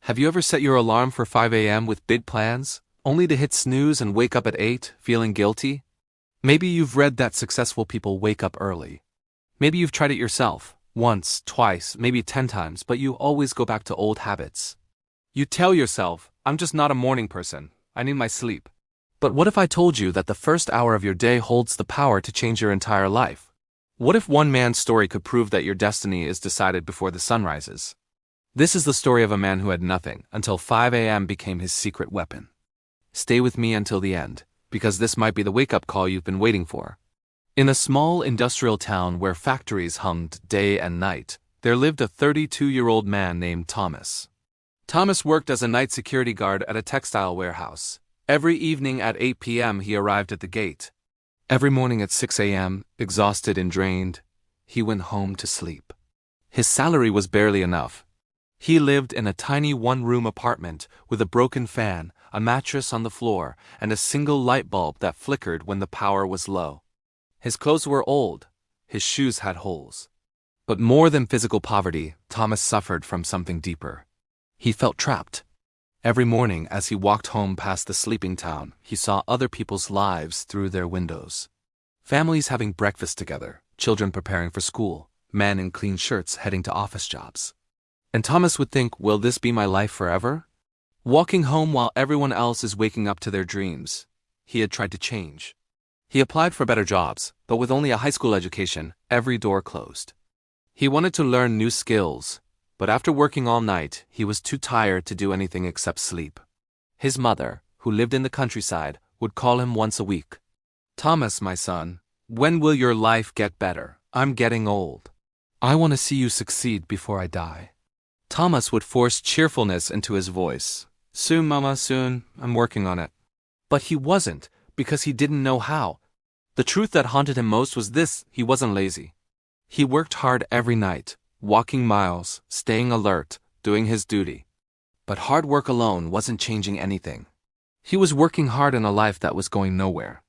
Have you ever set your alarm for 5 a.m. with big plans, only to hit snooze and wake up at 8, feeling guilty? Maybe you've read that successful people wake up early. Maybe you've tried it yourself, once, twice, maybe 10 times, but you always go back to old habits. You tell yourself, I'm just not a morning person, I need my sleep. But what if I told you that the first hour of your day holds the power to change your entire life? What if one man's story could prove that your destiny is decided before the sun rises? This is the story of a man who had nothing until 5 a.m. became his secret weapon. Stay with me until the end, because this might be the wake-up call you've been waiting for. In a small industrial town where factories hummed day and night, there lived a 32-year-old man named Thomas. Thomas worked as a night security guard at a textile warehouse. Every evening at 8 p.m. he arrived at the gate. Every morning at 6 a.m., exhausted and drained, he went home to sleep. His salary was barely enough. He lived in a tiny one-room apartment with a broken fan, a mattress on the floor, and a single light bulb that flickered when the power was low. His clothes were old. His shoes had holes. But more than physical poverty, Thomas suffered from something deeper. He felt trapped. Every morning as he walked home past the sleeping town, he saw other people's lives through their windows. Families having breakfast together, children preparing for school, men in clean shirts heading to office jobs. And Thomas would think, will this be my life forever? Walking home while everyone else is waking up to their dreams. He had tried to change. He applied for better jobs, but with only a high school education, every door closed. He wanted to learn new skills, but after working all night, he was too tired to do anything except sleep. His mother, who lived in the countryside, would call him once a week. Thomas, my son, when will your life get better? I'm getting old. I want to see you succeed before I die. Thomas would force cheerfulness into his voice. Soon, Mama, soon. I'm working on it. But he wasn't, because he didn't know how. The truth that haunted him most was this: he wasn't lazy. He worked hard every night, walking miles, staying alert, doing his duty. But hard work alone wasn't changing anything. He was working hard in a life that was going nowhere.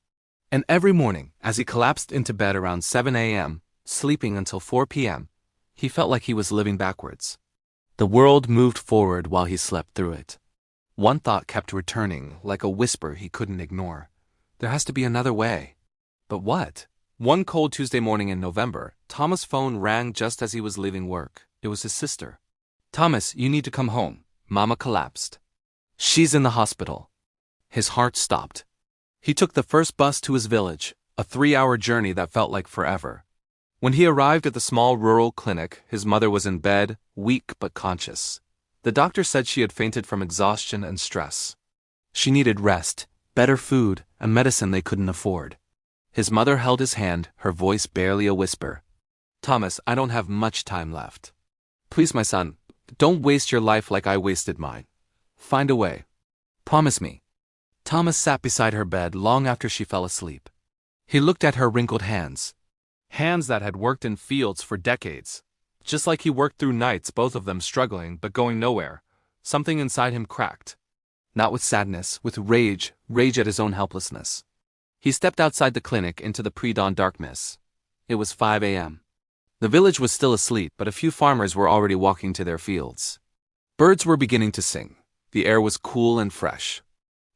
And every morning, as he collapsed into bed around 7 a.m., sleeping until 4 p.m., he felt like he was living backwards. The world moved forward while he slept through it. One thought kept returning, like a whisper he couldn't ignore. There has to be another way. But what? One cold Tuesday morning in November, Thomas' phone rang just as he was leaving work. It was his sister. Thomas, you need to come home. Mama collapsed. She's in the hospital. His heart stopped. He took the first bus to his village, a 3-hour journey that felt like forever. When he arrived at the small rural clinic, his mother was in bed, weak but conscious. The doctor said she had fainted from exhaustion and stress. She needed rest, better food, and medicine they couldn't afford. His mother held his hand, her voice barely a whisper. Thomas, I don't have much time left. Please, my son, don't waste your life like I wasted mine. Find a way. Promise me. Thomas sat beside her bed long after she fell asleep. He looked at her wrinkled hands. Hands that had worked in fields for decades. Just like he worked through nights, both of them struggling but going nowhere. Something inside him cracked. Not with sadness, with rage at his own helplessness. He stepped outside the clinic into the pre-dawn darkness. It was 5 a.m. The village was still asleep, but a few farmers were already walking to their fields. Birds were beginning to sing. The air was cool and fresh.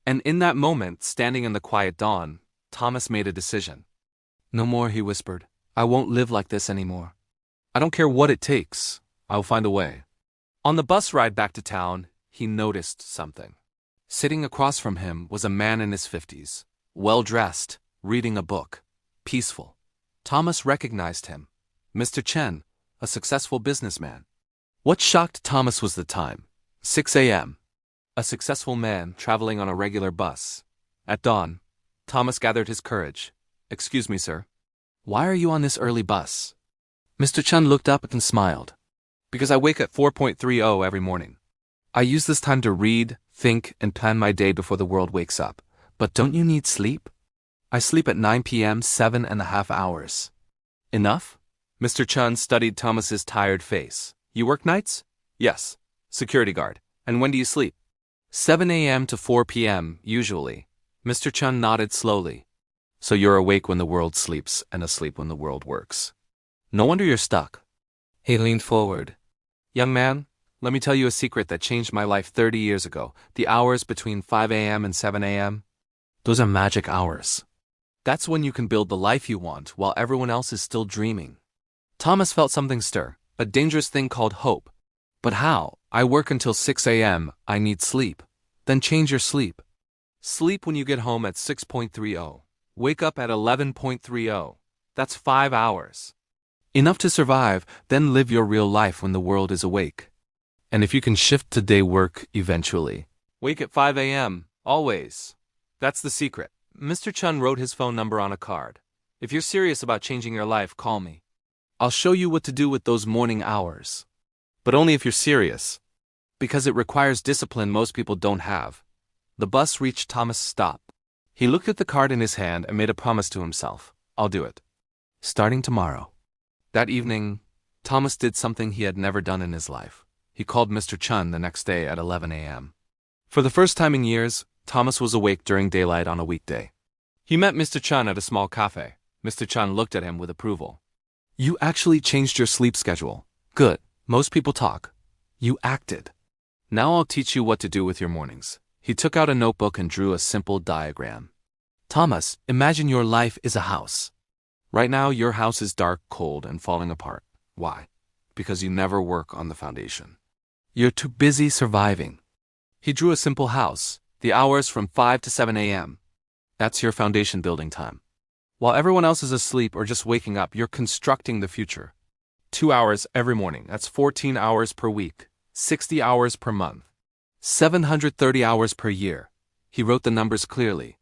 And in that moment, standing in the quiet dawn, Thomas made a decision. No more, he whispered. I won't live like this anymore. I don't care what it takes. I'll find a way. On the bus ride back to town, he noticed something. Sitting across from him was a man in his 50s, well-dressed, reading a book, peaceful. Thomas recognized him. Mr. Chen, a successful businessman. What shocked Thomas was the time. 6 a.m. A successful man traveling on a regular bus. At dawn, Thomas gathered his courage. Excuse me, sir. Why are you on this early bus? Mr. Chen looked up and smiled. Because I wake at 4:30 every morning. I use this time to read, think, and plan my day before the world wakes up. But don't you need sleep? I sleep at 9 p.m. 7.5 hours. Enough? Mr. Chen studied Thomas's tired face. You work nights? Yes. Security guard. And when do you sleep? 7 a.m. to 4 p.m., usually. Mr. Chen nodded slowly. So you're awake when the world sleeps and asleep when the world works. No wonder you're stuck. He leaned forward. Young man, Let me tell you a secret that changed my life 30 years ago. The hours between 5 a.m. and 7 a.m., those are magic hours. That's when you can build the life you want while everyone else is still dreaming. Thomas felt something stir, a dangerous thing called hope. But how? I work until 6 a.m., I need sleep. Then change your sleep. Sleep when you get home at 6:30. Wake up at 11:30. That's 5 hours. Enough to survive, then live your real life when the world is awake. And if you can shift to day work eventually. Wake at 5 a.m., always. That's the secret. Mr. Chun wrote his phone number on a card. If you're serious about changing your life, call me. I'll show you what to do with those morning hours. But only if you're serious. Because it requires discipline most people don't have. The bus reached Thomas' stop. He looked at the card in his hand and made a promise to himself. I'll do it. Starting tomorrow. That evening, Thomas did something he had never done in his life. He called Mr. Chun the next day at 11 a.m. For the first time in years, Thomas was awake during daylight on a weekday. He met Mr. Chun at a small cafe. Mr. Chun looked at him with approval. You actually changed your sleep schedule. Good. Most people talk. You acted. Now I'll teach you what to do with your mornings. He took out a notebook and drew a simple diagram. Thomas, imagine your life is a house. Right now, your house is dark, cold, and falling apart. Why? Because you never work on the foundation. You're too busy surviving. He drew a simple house, the hours from 5 to 7 a.m. That's your foundation building time. While everyone else is asleep or just waking up, you're constructing the future. 2 hours every morning, that's 14 hours per week, 60 hours per month, 730 hours per year. He wrote the numbers clearly.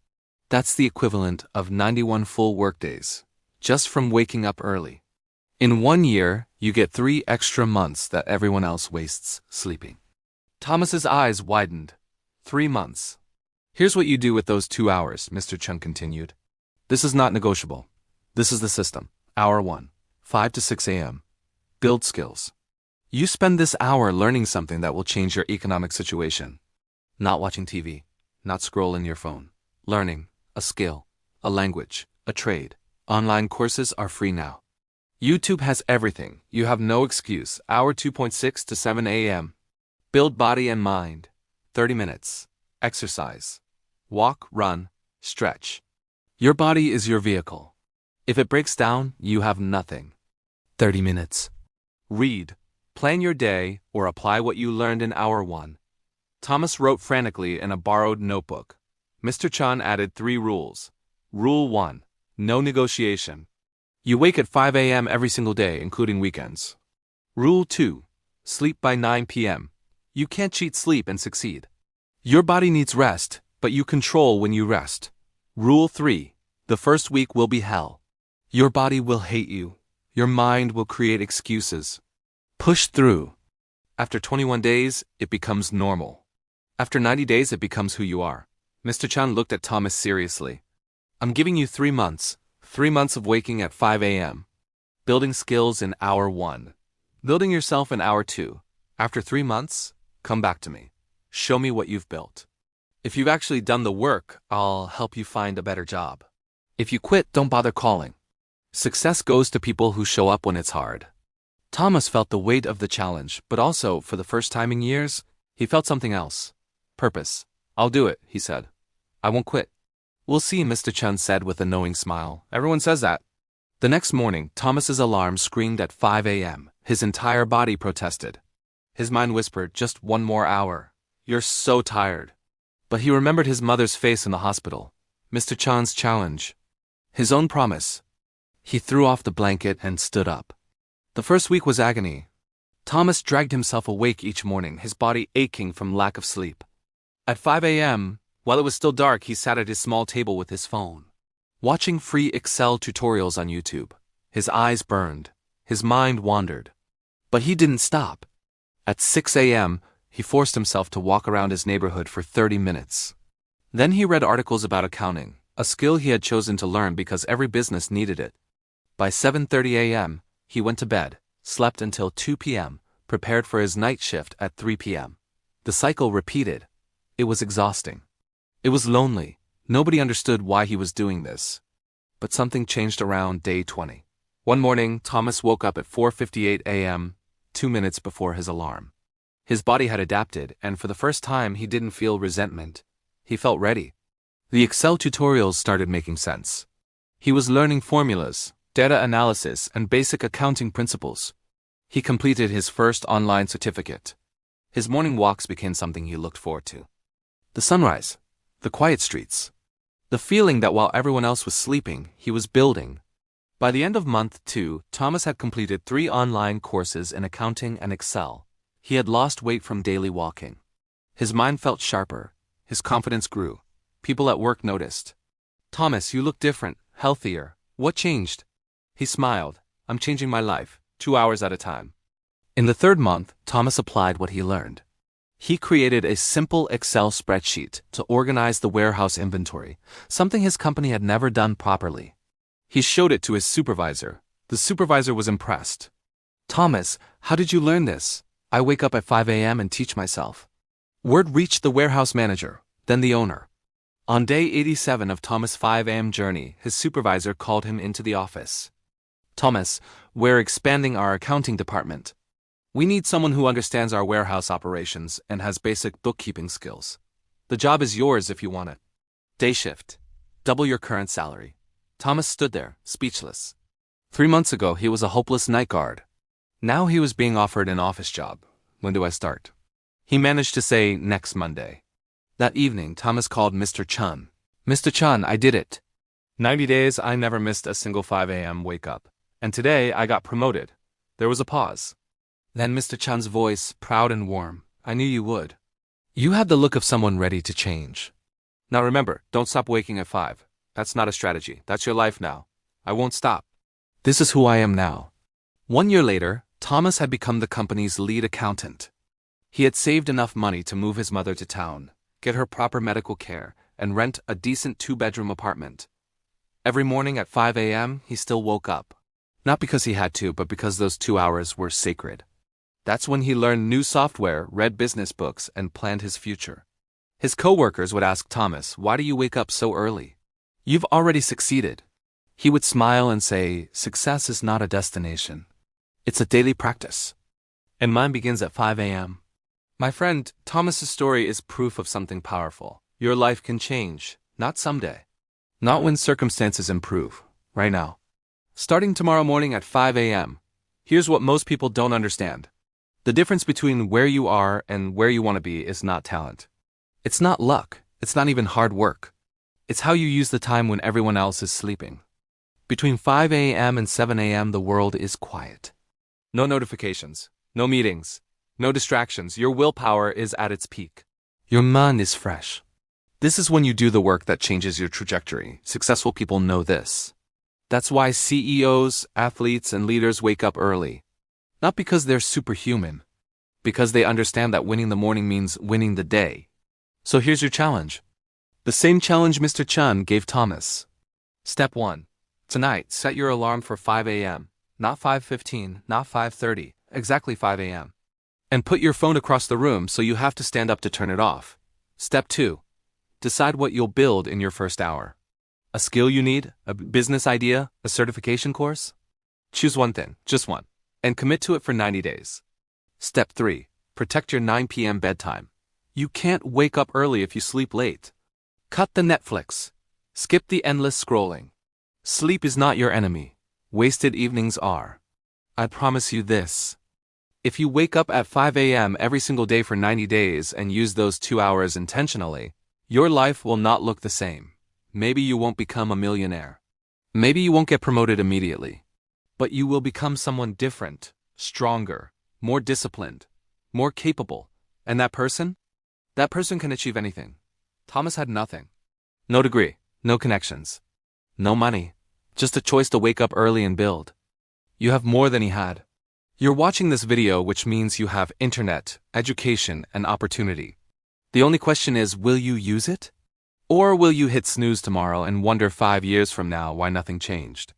That's the equivalent of 91 full workdays, just from waking up early. In 1 year, you get 3 extra months that everyone else wastes sleeping. Thomas's eyes widened. 3 months. Here's what you do with those 2 hours, Mr. Chun continued. This is not negotiable. This is the system. Hour 1, 5 to 6 a.m. Build skills. You spend this hour learning something that will change your economic situation. Not watching TV, not scrolling your phone. Learning, a skill, a language, a trade. Online courses are free now. YouTube has everything. You have no excuse. Hour 2.6 to 7 a.m. Build body and mind. 30 minutes. Exercise. Walk, run, stretch. Your body is your vehicle. If it breaks down, you have nothing. 30 minutes. Read. Plan your day or apply what you learned in hour 1. Thomas wrote frantically in a borrowed notebook. Mr. Chun added 3 rules. Rule 1. No negotiation. You wake at 5 a.m. every single day, including weekends. Rule 2. Sleep by 9 p.m. You can't cheat sleep and succeed. Your body needs rest, but you control when you rest. Rule 3. The first week will be hell. Your body will hate you. Your mind will create excuses. Push through. After 21 days, it becomes normal. After 90 days, it becomes who you are. Mr. Chun looked at Thomas seriously. I'm giving you 3 months. 3 months of waking at 5 a.m. Building skills in hour 1. Building yourself in hour 2. After 3 months, come back to me. Show me what you've built. If you've actually done the work, I'll help you find a better job. If you quit, don't bother calling. Success goes to people who show up when it's hard. Thomas felt the weight of the challenge, but also, for the first time in years, he felt something else. Purpose. I'll do it, he said. I won't quit. We'll see, Mr. Chun said with a knowing smile. Everyone says that. The next morning, Thomas's alarm screamed at 5 a.m. His entire body protested. His mind whispered, just 1 more hour. You're so tired. But he remembered his mother's face in the hospital. Mr. Chun's challenge. His own promise. He threw off the blanket and stood up. The first week was agony. Thomas dragged himself awake each morning, his body aching from lack of sleep. At 5 a.m., while it was still dark, he sat at his small table with his phone, watching free Excel tutorials on YouTube. His eyes burned. His mind wandered. But he didn't stop. At 6 a.m., he forced himself to walk around his neighborhood for 30 minutes. Then he read articles about accounting, a skill he had chosen to learn because every business needed it. By 7:30 a.m., he went to bed, slept until 2 p.m., prepared for his night shift at 3 p.m. The cycle repeated. It was exhausting. It was lonely. Nobody understood why he was doing this. But something changed around day 20. One morning, Thomas woke up at 4:58 a.m., 2 minutes before his alarm. His body had adapted, and for the first time he didn't feel resentment. He felt ready. The Excel tutorials started making sense. He was learning formulas, data analysis, and basic accounting principles. He completed his first online certificate. His morning walks became something he looked forward to. The sunrise, the quiet streets, the feeling that while everyone else was sleeping, he was building. By the end of month 2, Thomas had completed 3 online courses in accounting and Excel. He had lost weight from daily walking. His mind felt sharper. His confidence grew. People at work noticed. "Thomas, you look different, healthier. What changed?" He smiled. "I'm changing my life, 2 hours at a time." In the 3rd month, Thomas applied what he learned. He created a simple Excel spreadsheet to organize the warehouse inventory, something his company had never done properly. He showed it to his supervisor. The supervisor was impressed. "Thomas, how did you learn this?" "I wake up at 5 a.m. and teach myself." Word reached the warehouse manager, then the owner. On day 87 of Thomas' 5 a.m. journey, his supervisor called him into the office. "Thomas, we're expanding our accounting department. We need someone who understands our warehouse operations and has basic bookkeeping skills. The job is yours if you want it. Day shift. Double your current salary." Thomas stood there, speechless. 3 months ago, he was a hopeless night guard. Now he was being offered an office job. "When do I start?" He managed to say next Monday. That evening, Thomas called Mr. Chun. "Mr. Chun, I did it. 90 days, I never missed a single 5 a.m. wake up. And today, I got promoted." There was a pause. Then Mr. Chun's voice, proud and warm. "I knew you would. You had the look of someone ready to change. Now remember, don't stop waking at 5. That's not a strategy. That's your life now. I won't stop. This is who I am now." 1 year later, Thomas had become the company's lead accountant. He had saved enough money to move his mother to town, get her proper medical care, and rent a decent 2-bedroom apartment. Every morning at 5 a.m., he still woke up. Not because he had to, but because those 2 hours were sacred. That's when he learned new software, read business books, and planned his future. His co-workers would ask Thomas, "Why do you wake up so early? You've already succeeded." He would smile and say, "Success is not a destination. It's a daily practice. And mine begins at 5 a.m. My friend, Thomas's story is proof of something powerful. Your life can change, not someday. Not when circumstances improve, right now. Starting tomorrow morning at 5 a.m. Here's what most people don't understand. The difference between where you are and where you want to be is not talent. It's not luck. It's not even hard work. It's how you use the time when everyone else is sleeping. Between 5 a.m. and 7 a.m. the world is quiet. No notifications, no meetings, no distractions. Your willpower is at its peak. Your mind is fresh. This is when you do the work that changes your trajectory. Successful people know this. That's why CEOs, athletes, and leaders wake up early. Not because they're superhuman, because they understand that winning the morning means winning the day. So here's your challenge. The same challenge Mr. Chun gave Thomas. Step 1. Tonight, set your alarm for 5 a.m. Not 5:15, not 5:30, exactly 5 a.m. And put your phone across the room so you have to stand up to turn it off. Step 2. Decide what you'll build in your first hour. A skill you need, a business idea, a certification course? Choose one thing, just one, and commit to it for 90 days. Step 3. Protect your 9 p.m. bedtime. You can't wake up early if you sleep late. Cut the Netflix. Skip the endless scrolling. Sleep is not your enemy. Wasted evenings are. I promise you this. If you wake up at 5 a.m. every single day for 90 days and use those 2 hours intentionally, your life will not look the same. Maybe you won't become a millionaire. Maybe you won't get promoted immediately. But you will become someone different, stronger, more disciplined, more capable. And that person? That person can achieve anything. Thomas had nothing. No degree, no connections, no money, just a choice to wake up early and build. You have more than he had. You're watching this video, which means you have internet, education, and opportunity. The only question is, will you use it? Or will you hit snooze tomorrow and wonder 5 years from now why nothing changed?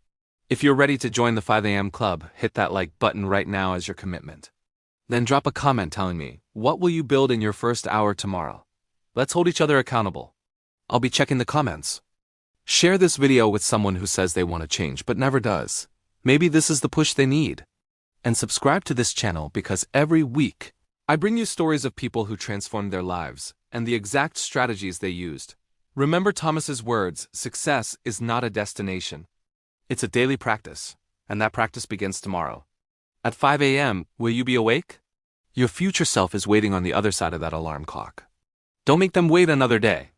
If you're ready to join the 5 a.m. club, hit that like button right now as your commitment. Then drop a comment telling me, what will you build in your first hour tomorrow? Let's hold each other accountable. I'll be checking the comments. Share this video with someone who says they want to change but never does. Maybe this is the push they need. And subscribe to this channel because every week I bring you stories of people who transformed their lives and the exact strategies they used. Remember Thomas's words, success is not a destination. It's a daily practice, and that practice begins tomorrow. At 5 a.m., will you be awake? Your future self is waiting on the other side of that alarm clock. Don't make them wait another day.